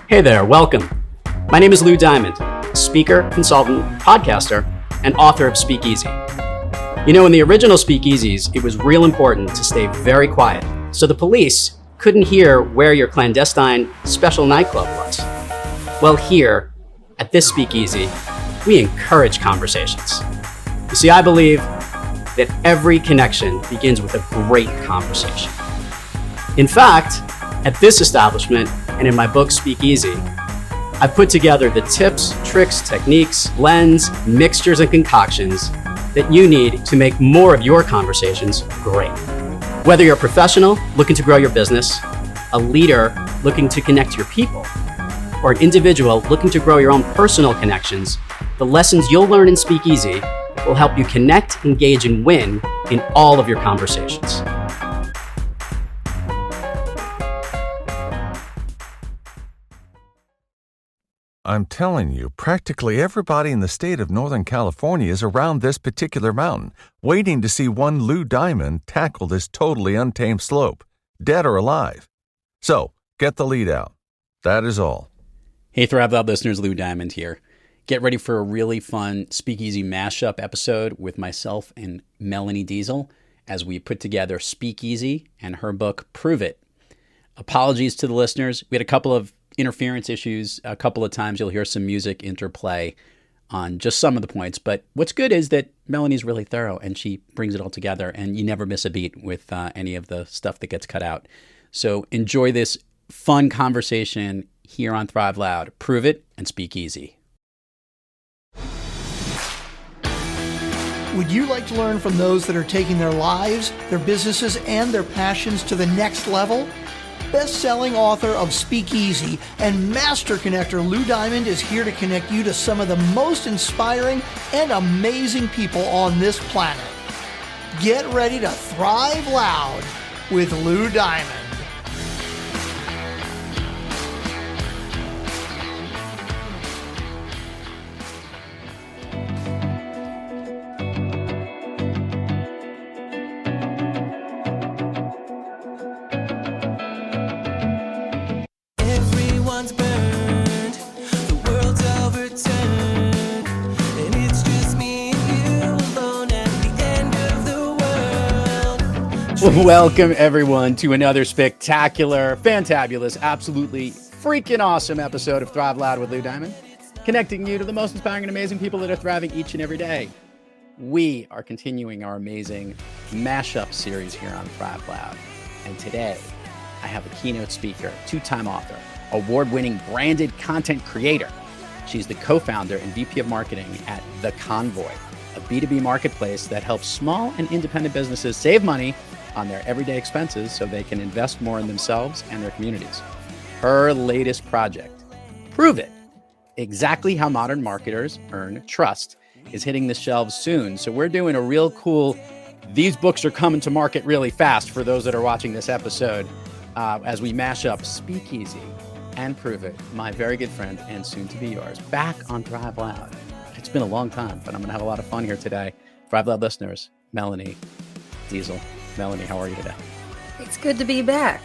Hey there, welcome. My name is Lou Diamond, speaker, consultant, podcaster, and author of Speak Easy. You know, in the original Speak Easies, it was real important to stay very quiet so the police couldn't hear where your clandestine special nightclub was. Well, here, at this Speak Easy, we encourage conversations. You see, I believe that every connection begins with a great conversation. In fact, at this establishment and in my book, Speak Easy, I've put together the tips, tricks, techniques, blends, mixtures, and concoctions that you need to make more of your conversations great. Whether you're a professional looking to grow your business, a leader looking to connect your people, or an individual looking to grow your own personal connections, the lessons you'll learn in Speak Easy will help you connect, engage, and win in all of your conversations. I'm telling you, practically everybody in the state of Northern California is around this particular mountain, waiting to see one Lou Diamond tackle this totally untamed slope, dead or alive. So, get the lead out. That is all. Hey, Thrive Loud listeners, Lou Diamond here. Get ready for a really fun Speak Easy Mashup episode with myself and Melanie Deziel as we put together Speak Easy and her book, Prove It. Apologies to the listeners. We had a couple of interference issues. A couple of times you'll hear some music interplay on just some of the points. But what's good is that Melanie's really thorough and she brings it all together and you never miss a beat with any of the stuff that gets cut out. So enjoy this fun conversation here on Thrive Loud. Prove It and Speak Easy. Would you like to learn from those that are taking their lives, their businesses, and their passions to the next level? Best-selling author of Speak Easy and master connector Lou Diamond is here to connect you to some of the most inspiring and amazing people on this planet. Get ready to thrive loud with Lou Diamond. Welcome, everyone, to another spectacular, fantabulous, absolutely freaking awesome episode of Thrive Loud with Lou Diamond, connecting you to the most inspiring and amazing people that are thriving each and every day. We are continuing our amazing mashup series here on Thrive Loud. And today, I have a keynote speaker, two-time author, award-winning branded content creator. She's the co-founder and VP of marketing at The Convoy, a B2B marketplace that helps small and independent businesses save money on their everyday expenses so they can invest more in themselves and their communities. Her latest project, Prove It, exactly how modern marketers earn trust, is hitting the shelves soon. So we're doing a real cool, these books are coming to market really fast for those that are watching this episode as we mash up Speak Easy and Prove It, my very good friend and soon to be yours, back on Thrive Loud. It's been a long time, but I'm going to have a lot of fun here today. Thrive Loud listeners, Melanie Deziel. Melanie, how are you today? It's good to be back.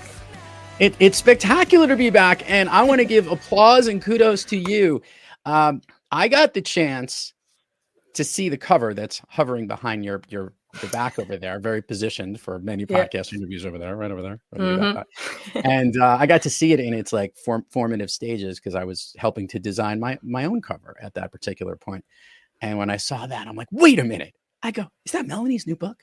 It's spectacular to be back, and I want to give applause and kudos to you. I got the chance to see the cover that's hovering behind your back over there, very positioned for many podcast interviews over there, right over there. Mm-hmm. And I got to see it in its like formative stages because I was helping to design my own cover at that particular point. And when I saw that, I'm like, wait a minute. I go, is that Melanie's new book?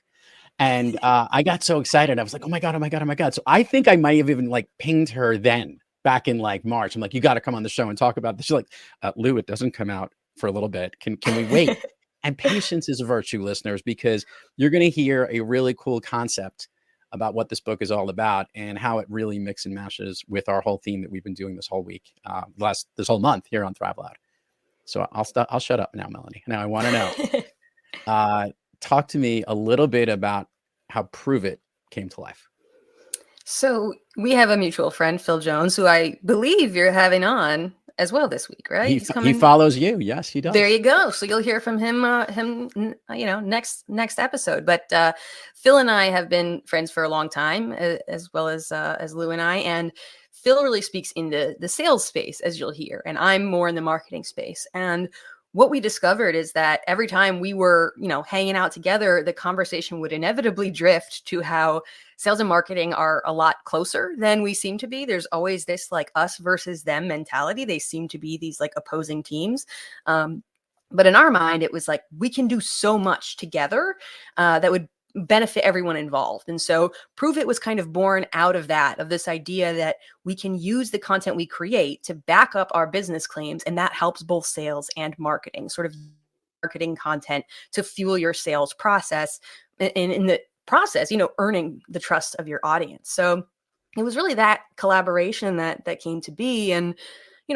And I got so excited. I was like, oh my God, oh my God, oh my God. So I think I might have even like pinged her then back in like March. I'm like, you got to come on the show and talk about this. She's like, Lou, it doesn't come out for a little bit. Can we wait? And patience is a virtue, listeners, because you're going to hear a really cool concept about what this book is all about and how it really mixes and matches with our whole theme that we've been doing this whole week, this whole month here on Thrive Loud. So I'll shut up now, Melanie. Now I want to know. Talk to me a little bit about how Prove It came to life. So we have a mutual friend, Phil Jones, who I believe you're having on as well this week, right? He follows you. Yes, he does. There you go. So you'll hear from him, next episode. But Phil and I have been friends for a long time, as well as Lou and I. And Phil really speaks into the sales space, as you'll hear, and I'm more in the marketing space. And what we discovered is that every time we were, hanging out together, the conversation would inevitably drift to how sales and marketing are a lot closer than we seem to be. There's always this like us versus them mentality. They seem to be these like opposing teams. But in our mind, it was like, we can do so much together that would benefit everyone involved. And so Prove It was kind of born out of that, of this idea that we can use the content we create to back up our business claims. And that helps both sales and marketing, sort of marketing content to fuel your sales process. And in the process, earning the trust of your audience. So it was really that collaboration that came to be. And,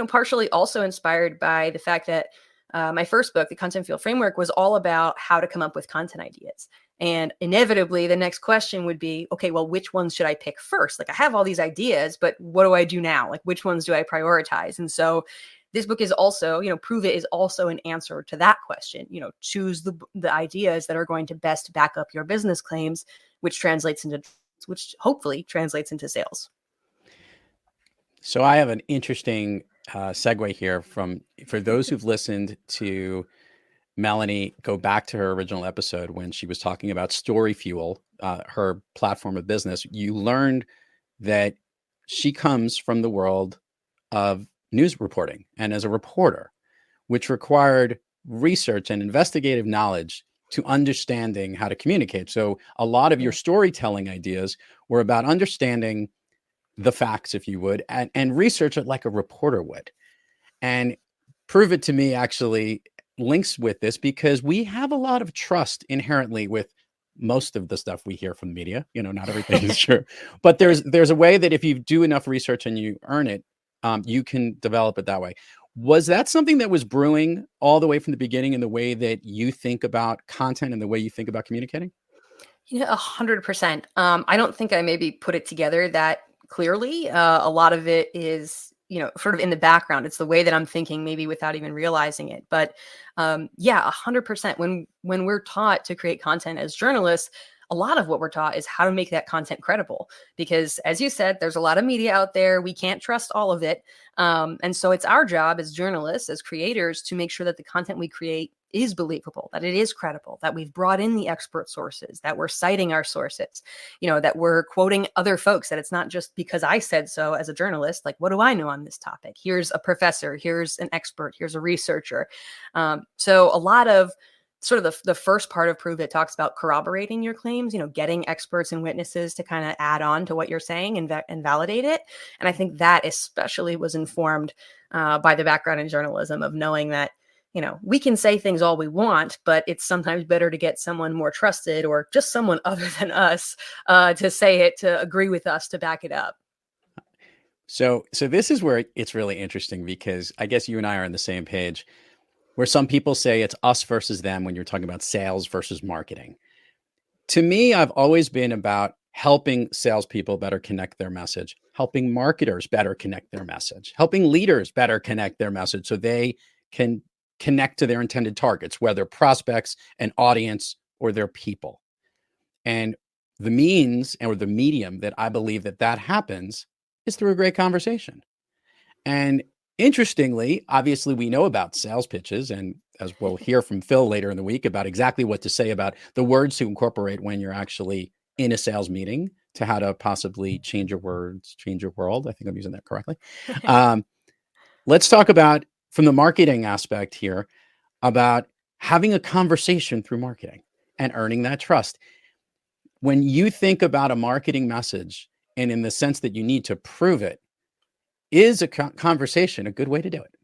partially also inspired by the fact that my first book, The Content Fuel Framework, was all about how to come up with content ideas. And inevitably, the next question would be, okay, well, which ones should I pick first? Like, I have all these ideas, but what do I do now? Like, which ones do I prioritize? And so this book is also, Prove It is also an answer to that question. Choose the ideas that are going to best back up your business claims, which hopefully translates into sales. So I have an interesting segue here for those who've listened to Melanie go back to her original episode when she was talking about StoryFuel, her platform of business. You learned that she comes from the world of news reporting and as a reporter, which required research and investigative knowledge to understanding how to communicate. So a lot of your storytelling ideas were about understanding the facts, if you would, and research it like a reporter would. And Prove It to me actually links with this because we have a lot of trust inherently with most of the stuff we hear from the media. Not everything is true, but there's a way that if you do enough research and you earn it, you can develop it that way. Was that something that was brewing all the way from the beginning in the way that you think about content and the way you think about communicating? 100%. I don't think I maybe put it together that clearly. A lot of it is, sort of in the background. It's the way that I'm thinking, maybe without even realizing it. But 100%. When we're taught to create content as journalists, a lot of what we're taught is how to make that content credible. Because as you said, there's a lot of media out there. We can't trust all of it. And so it's our job as journalists, as creators, to make sure that the content we create is believable, that it is credible, that we've brought in the expert sources, that we're citing our sources, that we're quoting other folks, that it's not just because I said so as a journalist. Like, what do I know on this topic? Here's a professor, here's an expert, here's a researcher. So a lot of sort of the first part of Prove It talks about corroborating your claims, getting experts and witnesses to kind of add on to what you're saying and validate it. And I think that especially was informed by the background in journalism of knowing that, we can say things all we want, but it's sometimes better to get someone more trusted or just someone other than us to say it, to agree with us, to back it up. So this is where it's really interesting, because I guess you and I are on the same page, where some people say it's us versus them when you're talking about sales versus marketing. To me, I've always been about helping salespeople better connect their message, helping marketers better connect their message, helping leaders better connect their message so they can connect to their intended targets, whether prospects, an audience, or their people. And the means or the medium that I believe that happens is through a great conversation. And interestingly, obviously, we know about sales pitches, and as we'll hear from Phil later in the week about exactly what to say about the words to incorporate when you're actually in a sales meeting, to how to possibly change your words, change your world. I think I'm using that correctly. Let's talk about, from the marketing aspect here, about having a conversation through marketing and earning that trust. When you think about a marketing message, and in the sense that you need to prove it, is a conversation a good way to do it?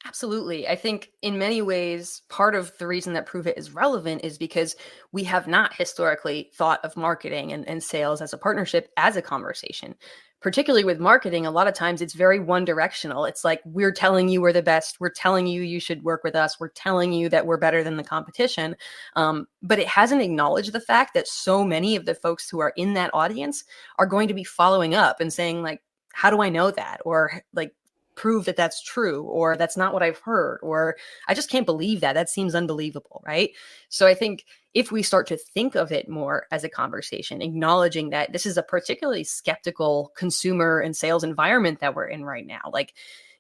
Absolutely. I think in many ways, part of the reason that Prove It is relevant is because we have not historically thought of marketing and sales as a partnership, as a conversation. Particularly with marketing, a lot of times it's very one directional. It's like, we're telling you we're the best. We're telling you you should work with us. We're telling you that we're better than the competition. But it hasn't acknowledged the fact that so many of the folks who are in that audience are going to be following up and saying, like, how do I know that? Or like, prove that that's true, or that's not what I've heard, or I just can't believe that. That seems unbelievable, right? So I think if we start to think of it more as a conversation, acknowledging that this is a particularly skeptical consumer and sales environment that we're in right now, like,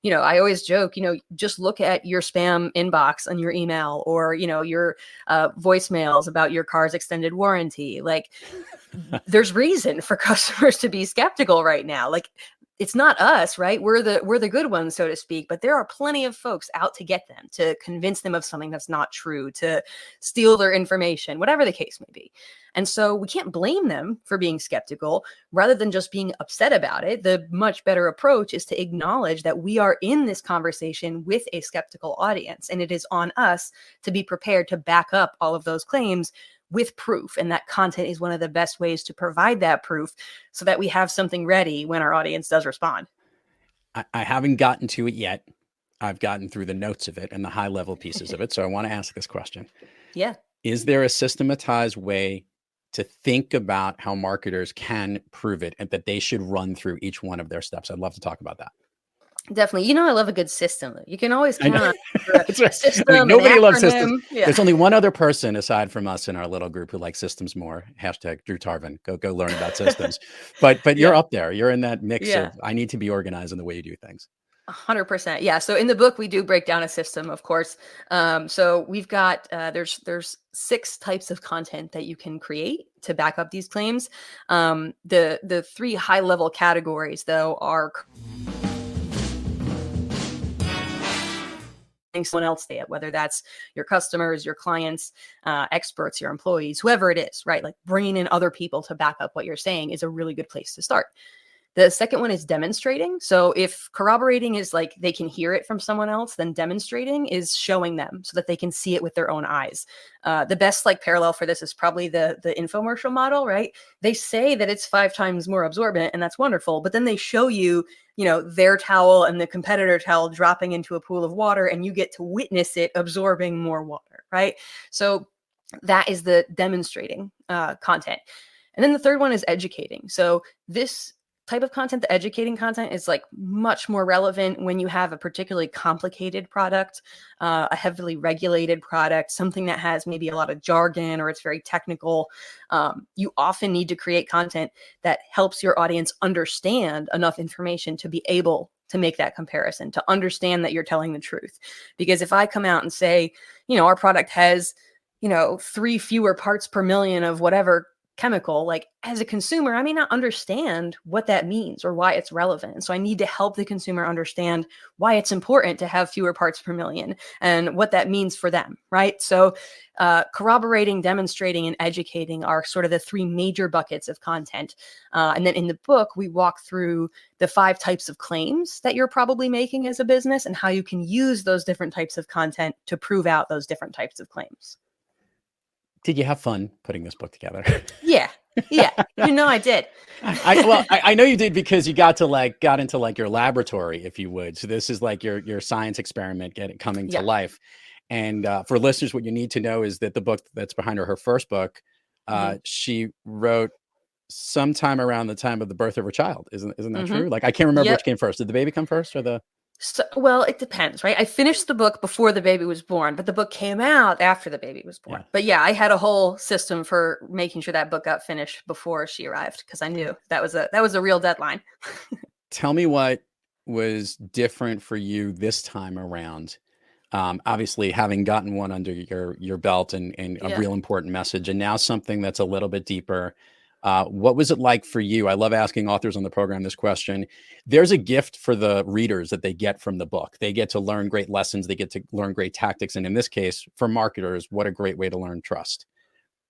I always joke, just look at your spam inbox on your email, or, your voicemails about your car's extended warranty. Like, there's reason for customers to be skeptical right now. Like, it's not us, right? We're the good ones, so to speak, but there are plenty of folks out to get them, to convince them of something that's not true, to steal their information, whatever the case may be. And so we can't blame them for being skeptical. Rather than just being upset about it, the much better approach is to acknowledge that we are in this conversation with a skeptical audience, and it is on us to be prepared to back up all of those claims with proof. And that content is one of the best ways to provide that proof, so that we have something ready when our audience does respond. I haven't gotten to it yet. I've gotten through the notes of it and the high level pieces of it. So I want to ask this question. Yeah. Is there a systematized way to think about how marketers can prove it, and that they should run through each one of their steps? I'd love to talk about that. Definitely. I love a good system. You can always count on That's right. a system. Nobody an loves acronym. systems. Yeah. There's only one other person aside from us in our little group who likes systems more. Hashtag Drew Tarvin. Go learn about systems. But you're up there. You're in that mix of, I need to be organized in the way you do things. 100%. Yeah. So in the book, we do break down a system, of course. So we've got, there's 6 types of content that you can create to back up these claims. The 3 high level categories, though, are someone else say it, whether that's your customers, your clients, experts, your employees, whoever it is, right? Like, bringing in other people to back up what you're saying is a really good place to start. The second one is demonstrating. So if corroborating is like they can hear it from someone else, then demonstrating is showing them so that they can see it with their own eyes. The best parallel for this is probably the infomercial model, right? They say that it's 5 times more absorbent, and that's wonderful, but then they show you, their towel and the competitor towel dropping into a pool of water, and you get to witness it absorbing more water, right? So that is the demonstrating content. And then the third one is educating. So this type of content, the educating content, is much more relevant when you have a particularly complicated product, a heavily regulated product, something that has maybe a lot of jargon or it's very technical. You often need to create content that helps your audience understand enough information to be able to make that comparison, to understand that you're telling the truth. Because if I come out and say, our product has, 3 fewer parts per million of whatever chemical, as a consumer, I may not understand what that means or why it's relevant. And so I need to help the consumer understand why it's important to have fewer parts per million and what that means for them, right? So corroborating, demonstrating, and educating are sort of the 3 major buckets of content. And then in the book, we walk through the 5 types of claims that you're probably making as a business and how you can use those different types of content to prove out those different types of claims. Did you have fun putting this book together? Yeah. I did. I know you did, because you got into your laboratory, if you would. So this is your science experiment coming to life. And for listeners, what you need to know is that the book that's behind her first book, she wrote sometime around the time of the birth of her child. Isn't that true? I can't remember which came first. Did the baby come first or the? So, well, it depends, right? I finished the book before the baby was born, but the book came out after the baby was born. Yeah. But I had a whole system for making sure that book got finished before she arrived, because I knew that was a real deadline. Tell me what was different for you this time around. Obviously, having gotten one under your belt and a real important message, and now something that's a little bit deeper. What was it like for you? I love asking authors on the program this question. There's a gift for the readers that they get from the book. They get to learn great lessons. They get to learn great tactics. And in this case, for marketers, what a great way to learn trust.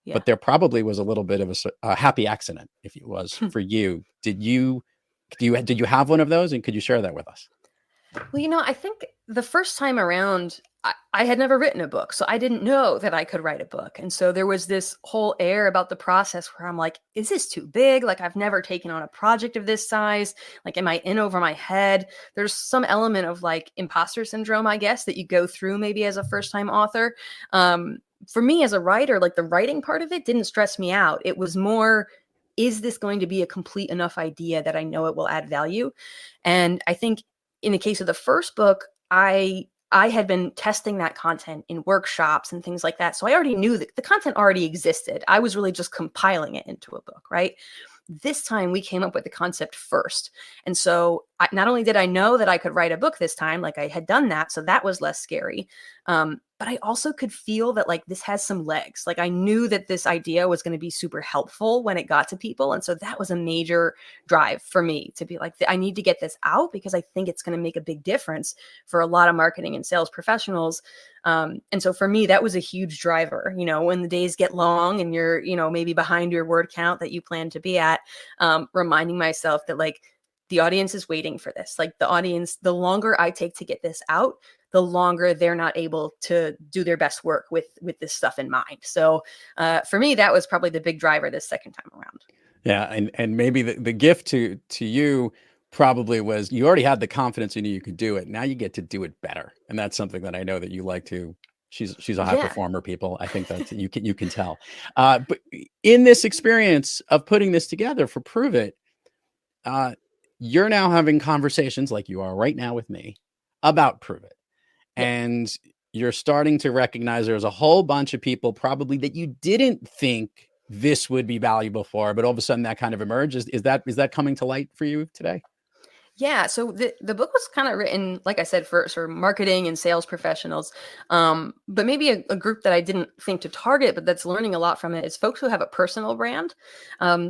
Yeah. But there probably was a little bit of a happy accident, if it was for you. Did you have one of those? And could you share that with us? Well, I think the first time around, I had never written a book, so I didn't know that I could write a book. And so there was this whole air about the process where I'm like, is this too big? I've never taken on a project of this size. Am I in over my head? There's some element of imposter syndrome, I guess, that you go through maybe as a first-time author. For me as a writer, the writing part of it didn't stress me out. It was more, is this going to be a complete enough idea that I know it will add value? And I think in the case of the first book, I had been testing that content in workshops and things like that. So I already knew that the content already existed. I was really just compiling it into a book, right? This time we came up with the concept first. And so not only did I know that I could write a book this time, like I had done that, so that was less scary. But I also could feel that like this has some legs. Like I knew that this idea was going to be super helpful when it got to people. And so that was a major drive for me to be like, I need to get this out because I think it's going to make a big difference for a lot of marketing and sales professionals. And so for me, that was a huge driver, when the days get long and you're, maybe behind your word count that you plan to be at, reminding myself that like the audience is waiting for this. Like the audience, the longer I take to get this out, the longer they're not able to do their best work with this stuff in mind. So for me, that was probably the big driver this second time around. Yeah. And maybe the gift to you probably was you already had the confidence you knew you could do it. Now you get to do it better. And that's something that I know that you like to. She's a high performer, people. I think that you can tell. But in this experience of putting this together for Prove It, you're now having conversations like you are right now with me about Prove It. Yeah. And you're starting to recognize there's a whole bunch of people probably that you didn't think this would be valuable for, but all of a sudden that kind of emerged. Is that coming to light for you today? Yeah. So the book was kind of written, like I said, for sort of marketing and sales professionals. But maybe a group that I didn't think to target, but that's learning a lot from it is folks who have a personal brand,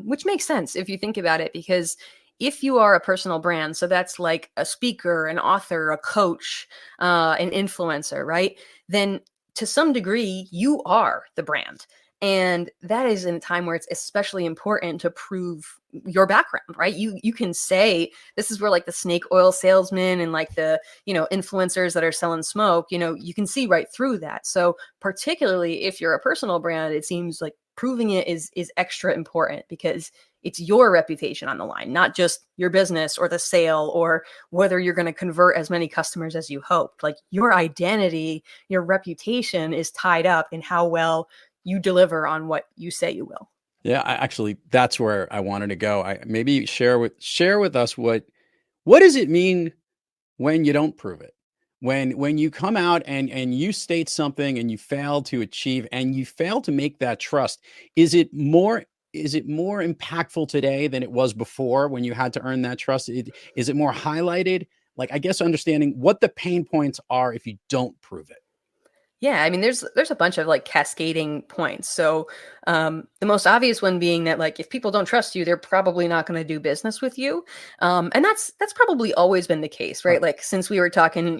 which makes sense if you think about it, because if you are a personal brand, so that's like a speaker, an author, a coach, an influencer, right? Then to some degree, you are the brand. And that is in a time where it's especially important to prove your background, right? You can say, this is where like the snake oil salesman and like the, influencers that are selling smoke, you can see right through that. So particularly if you're a personal brand, it seems like proving it is extra important because it's your reputation on the line, not just your business or the sale or whether you're going to convert as many customers as you hoped. Like your identity, your reputation is tied up in how well you deliver on what you say you will. Yeah, actually, that's where I wanted to go. Maybe share with us what does it mean when you don't prove it? When you come out and you state something and you fail to achieve and you fail to make that trust, is it more impactful today than it was before when you had to earn that trust? Is it more highlighted? Like, I guess understanding what the pain points are if you don't prove it. Yeah, I mean, there's a bunch of like cascading points. So the most obvious one being that like if people don't trust you, they're probably not going to do business with you, and that's probably always been the case, right? Like since we were talking,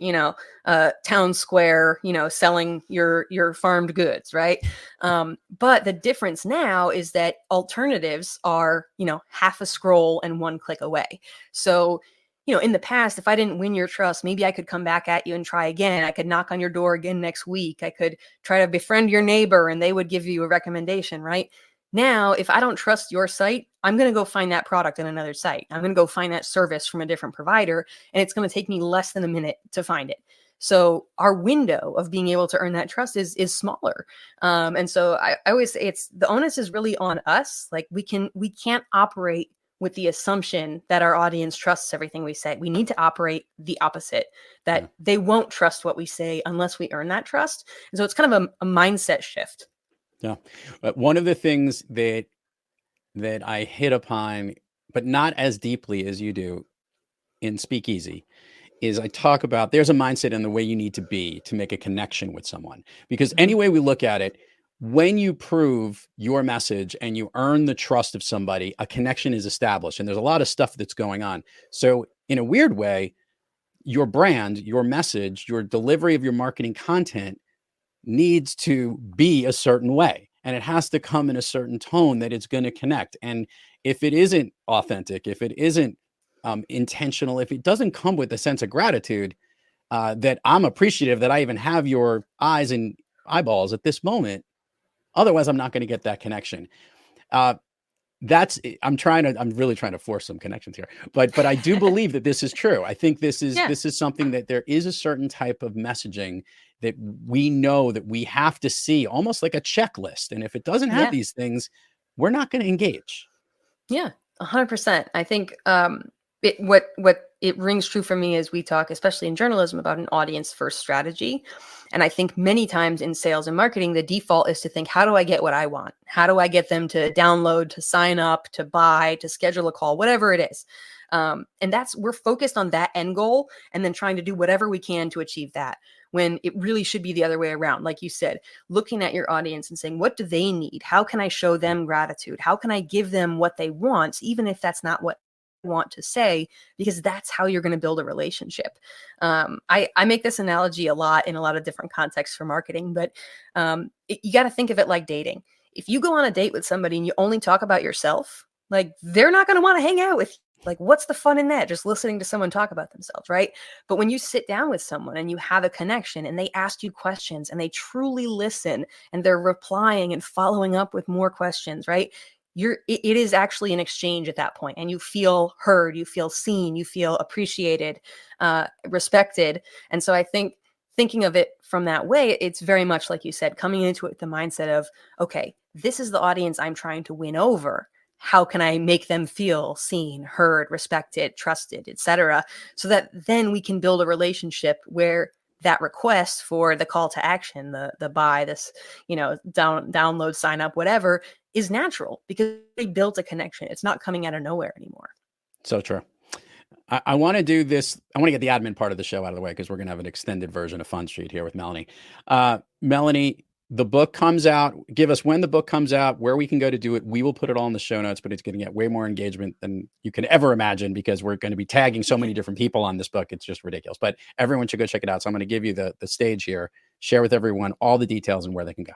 town square, selling your farmed goods, right? But the difference now is that alternatives are half a scroll and one click away. So in the past, if I didn't win your trust, maybe I could come back at you and try again. I could knock on your door again next week. I could try to befriend your neighbor and they would give you a recommendation, right? Now, if I don't trust your site, I'm going to go find that product in another site. I'm going to go find that service from a different provider, and it's going to take me less than a minute to find it. So our window of being able to earn that trust is smaller. And so I always say the onus is really on us. Like we can't operate with the assumption that our audience trusts everything we say. We need to operate the opposite, that they won't trust what we say unless we earn that trust. And so it's kind of a mindset shift. Yeah. But one of the things that I hit upon, but not as deeply as you do in Speak Easy, is I talk about there's a mindset in the way you need to be to make a connection with someone. Because any way we look at it, when you prove your message and you earn the trust of somebody, a connection is established. And there's a lot of stuff that's going on. So in a weird way, your brand, your message, your delivery of your marketing content needs to be a certain way. And it has to come in a certain tone that it's going to connect. And if it isn't authentic, if it isn't intentional, if it doesn't come with a sense of gratitude, that I'm appreciative that I even have your eyes and eyeballs at this moment, otherwise, I'm not going to get that connection. I'm really trying to force some connections here, but I do believe that this is true. I think this is something that there is a certain type of messaging that we know that we have to see, almost like a checklist. And if it doesn't have these things, we're not going to engage. Yeah, 100%. I think what it rings true for me as we talk, especially in journalism, about an audience first strategy. And I think many times in sales and marketing, the default is to think, how do I get what I want? How do I get them to download, to sign up, to buy, to schedule a call, whatever it is. And we're focused on that end goal and then trying to do whatever we can to achieve that, when it really should be the other way around. Like you said, looking at your audience and saying, what do they need? How can I show them gratitude? How can I give them what they want, even if that's not what I want to say, because that's how you're going to build a relationship. I make this analogy a lot in a lot of different contexts for marketing, but you got to think of it like dating. If you go on a date with somebody and you only talk about yourself, like, they're not going to want to hang out with you. Like, what's the fun in that? Just listening to someone talk about themselves, right? But when you sit down with someone and you have a connection and they ask you questions and they truly listen and they're replying and following up with more questions, right? It is actually an exchange at that point, and you feel heard, you feel seen, you feel appreciated, respected. And so I think thinking of it from that way, it's very much like you said, coming into it with the mindset of, okay, this is the audience I'm trying to win over. How can I make them feel seen, heard, respected, trusted, etc., so that then we can build a relationship where that request for the call to action, the buy, this, download, sign up, whatever, is natural because they built a connection. It's not coming out of nowhere anymore. So true. I want to do this. I want to get the admin part of the show out of the way because we're going to have an extended version of Fun Street here with Melanie. Melanie, the book comes out. Give us when the book comes out, where we can go to do it. We will put it all in the show notes, but it's going to get way more engagement than you can ever imagine because we're going to be tagging so many different people on this book. It's just ridiculous, but everyone should go check it out. So I'm going to give you the stage here, share with everyone all the details and where they can go.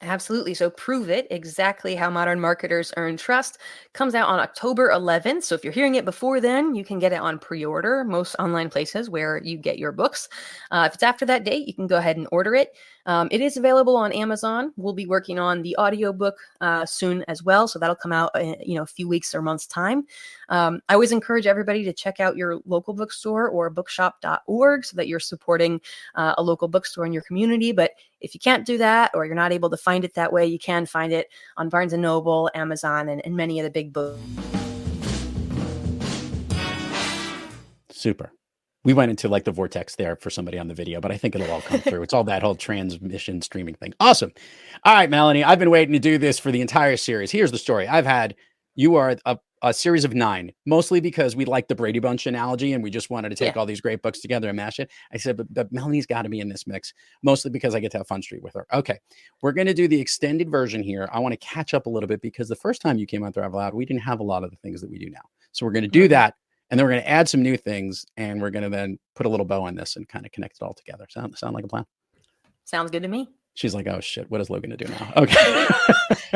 Absolutely. So Prove It, Exactly How Modern Marketers Earn Trust, comes out on October 11th. So if you're hearing it before then, you can get it on pre-order, most online places where you get your books. If it's after that date, you can go ahead and order it. It is available on Amazon. We'll be working on the audiobook soon as well. So that'll come out in a few weeks or months' time. I always encourage everybody to check out your local bookstore or bookshop.org so that you're supporting a local bookstore in your community. But if you can't do that, or you're not able to find it that way, you can find it on Barnes & Noble, Amazon, and many of the big books. Super. We went into like the vortex there for somebody on the video, but I think it'll all come through. It's all that whole transmission streaming thing. Awesome. All right, Melanie, I've been waiting to do this for the entire series. Here's the story. You are a series of 9, mostly because we like the Brady Bunch analogy and we just wanted to take all these great books together and mash it. I said, but Melanie's got to be in this mix, mostly because I get to have Fun Street with her. Okay, we're going to do the extended version here. I want to catch up a little bit because the first time you came on Thrive Loud, we didn't have a lot of the things that we do now. So we're going to do that, and then we're going to add some new things, and we're going to then put a little bow on this and kind of connect it all together. Sound like a plan? Sounds good to me. She's like, oh shit, what is Logan to do now? Okay.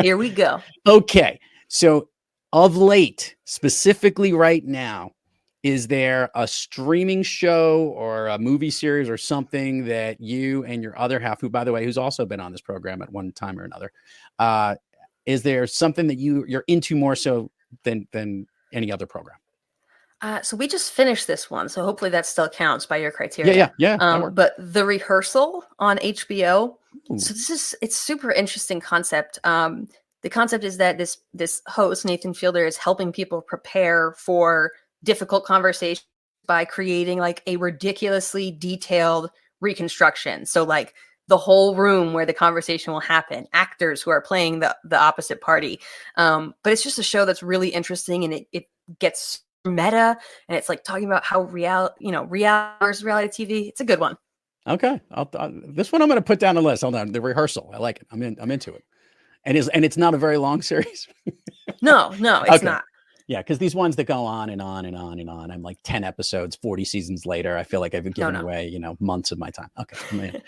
Here we go. Okay, so of late, specifically right now, is there a streaming show or a movie series or something that you and your other half, who, by the way, who's also been on this program at one time or another, is there something that you're into more so than any other program? So we just finished this one, so hopefully that still counts by your criteria. Yeah. But The Rehearsal on HBO. Ooh. So it's super interesting concept. The concept is that this host, Nathan Fielder, is helping people prepare for difficult conversations by creating like a ridiculously detailed reconstruction. So like the whole room where the conversation will happen, actors who are playing the opposite party. But it's just a show that's really interesting, and it gets meta, and it's like talking about how reality versus reality TV. It's a good one. Okay, this one I'm going to put down the list. Hold on, The Rehearsal. I like it. I'm into it. And it's not a very long series. No, it's not. Yeah, because these ones that go on and on and on and on, I'm like 10 episodes, 40 seasons later. I feel like I've been giving away, months of my time. Okay.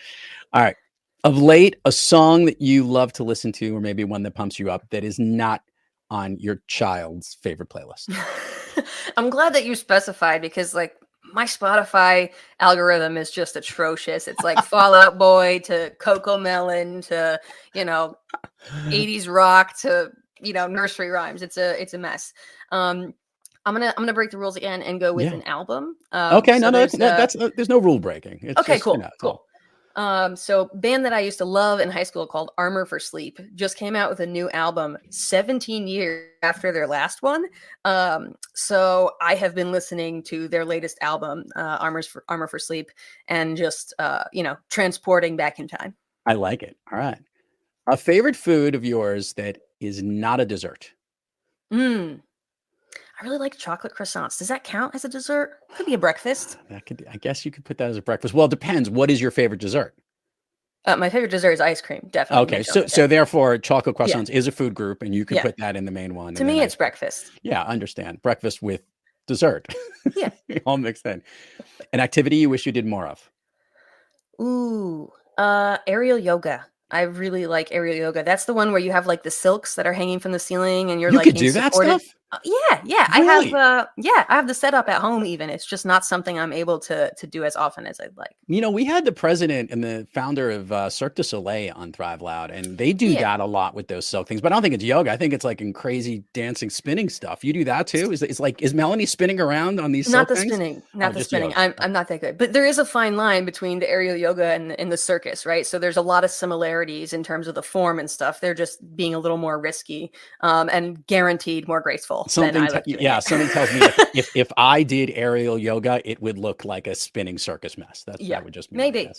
All right. Of late, a song that you love to listen to, or maybe one that pumps you up, that is not on your child's favorite playlist. I'm glad that you specified, because like my Spotify algorithm is just atrocious. It's like Fall Out Boy to Coco Melon to, 80s rock to, nursery rhymes. It's a mess. I'm gonna break the rules again and go with an album. Okay, so there's no rule breaking. It's okay, just, cool. So band that I used to love in high school called Armor for Sleep just came out with a new album 17 years after their last one. So I have been listening to their latest album, Armor for Sleep, and just transporting back in time. I like it. All right. A favorite food of yours that is not a dessert? I really like chocolate croissants. Does that count as a dessert? Could be a breakfast. I guess you could put that as a breakfast. Well, it depends. What is your favorite dessert? My favorite dessert is ice cream, definitely. Okay, so therefore, chocolate croissants is a food group, and you can put that in the main one. To me, it's breakfast. Yeah, I understand. Breakfast with dessert. Yeah. All mixed in. An activity you wish you did more of? Ooh, aerial yoga. I really like aerial yoga. That's the one where you have like the silks that are hanging from the ceiling, and you could do that stuff. Yeah. Really? I have the setup at home. Even it's just not something I'm able to do as often as I'd like. We had the president and the founder of Cirque du Soleil on Thrive Loud, and they do that a lot with those silk things. But I don't think it's yoga. I think it's like in crazy dancing, spinning stuff. You do that too? Is Melanie spinning around on these silk things? Not the spinning. I'm not that good. But there is a fine line between the aerial yoga and the circus, right? So there's a lot of similarities in terms of the form and stuff. They're just being a little more risky and guaranteed more graceful. Something tells me if I did aerial yoga, it would look like a spinning circus mess. That would just be maybe.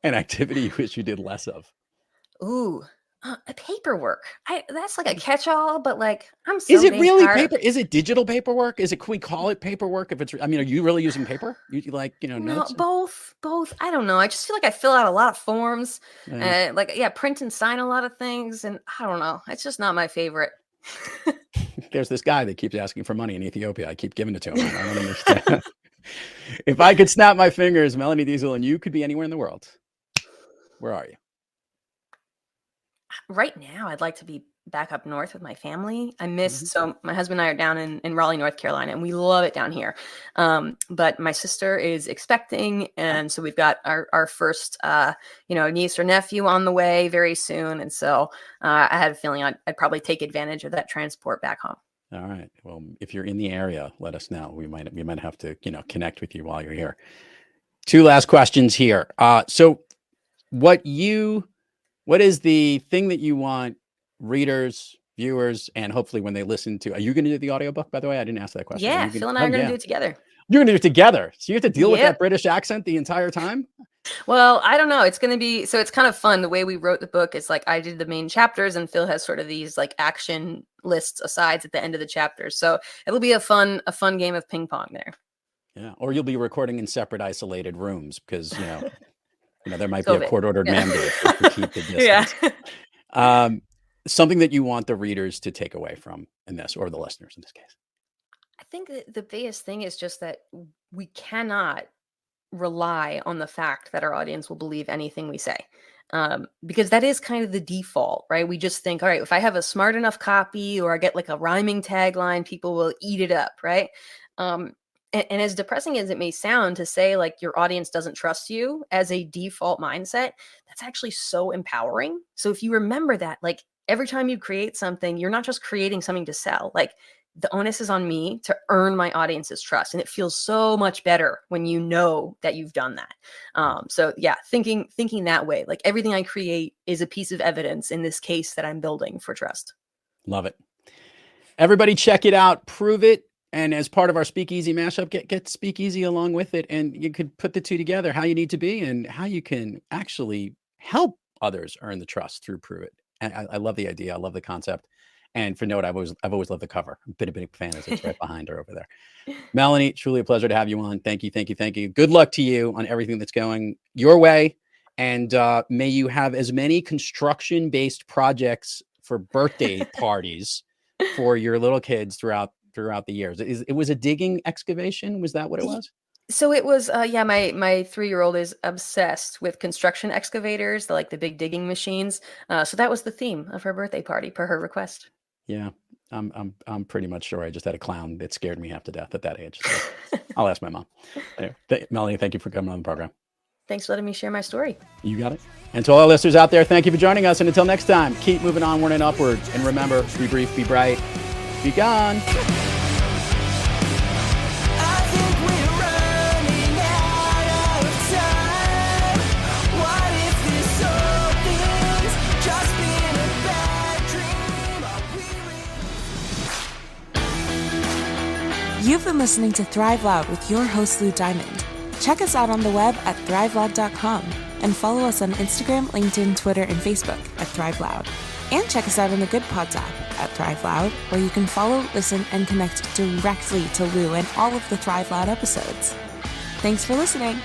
An activity you wish you did less of. Ooh, paperwork. That's like a catch-all, but like I'm so. Is it really paper? Is it digital paperwork? Can we call it paperwork? Are you really using paper? You like notes? No, both. I don't know. I just feel like I fill out a lot of forms, print and sign a lot of things, and I don't know. It's just not my favorite. There's this guy that keeps asking for money in Ethiopia. I keep giving it to him. I don't understand. If I could snap my fingers, Melanie Deziel, and you could be anywhere in the world, where are you? Right now, I'd like to be back up north with my family. So my husband and I are down in Raleigh, North Carolina, and we love it down here. But my sister is expecting, and so we've got our first, niece or nephew on the way very soon. And so I had a feeling I'd probably take advantage of that transport back home. All right. Well, if you're in the area, let us know. We might have to, connect with you while you're here. Two last questions here. So what is the thing that you want readers, viewers, and hopefully when they listen to, are you going to do the audiobook, by the way? I didn't ask that question. Yeah, Phil and I are going to do it together. You're going to do it together. So you have to deal with that British accent the entire time? Well, I don't know. It's going to be, so it's kind of fun. The way we wrote the book is like I did the main chapters and Phil has sort of these like action lists asides at the end of the chapters. So it'll be a fun game of ping pong there. Yeah. Or you'll be recording in separate isolated rooms because, there might be a court-ordered mandate to keep the distance. Yeah. Something that you want the readers to take away from in this, or the listeners in this case. I think that the biggest thing is just that we cannot rely on the fact that our audience will believe anything we say. Because that is kind of the default, right? We just think, all right, if I have a smart enough copy or I get like a rhyming tagline, people will eat it up, right? And as depressing as it may sound to say like your audience doesn't trust you as a default mindset, that's actually so empowering. So if you remember that, like every time you create something, you're not just creating something to sell. Like the onus is on me to earn my audience's trust. And it feels so much better when you know that you've done that. So yeah, thinking that way, like everything I create is a piece of evidence in this case that I'm building for trust. Love it. Everybody check it out, prove it. And as part of our Speak Easy mashup, get Speak Easy along with it. And you could put the two together, how you need to be and how you can actually help others earn the trust through Prove It. And I love the idea. I love the concept. And for note, I've always loved the cover. I've been a big fan as it's right behind her over there. Melanie, truly a pleasure to have you on. Thank you. Good luck to you on everything that's going your way. And may you have as many construction-based projects for birthday parties for your little kids throughout the years. It was a digging excavation. Was that what it was? So it was, my 3-year-old is obsessed with construction excavators, the big digging machines. So that was the theme of her birthday party per her request. Yeah, I'm pretty much sure I just had a clown that scared me half to death at that age. So I'll ask my mom. Anyway, Melanie, thank you for coming on the program. Thanks for letting me share my story. You got it. And to all our listeners out there, thank you for joining us. And until next time, keep moving onward and upwards. And remember, be brief, be bright, be gone. You've been listening to Thrive Loud with your host, Lou Diamond. Check us out on the web at thriveloud.com and follow us on Instagram, LinkedIn, Twitter, and Facebook at Thrive Loud. And check us out on the Good Pods app at Thrive Loud, where you can follow, listen, and connect directly to Lou and all of the Thrive Loud episodes. Thanks for listening.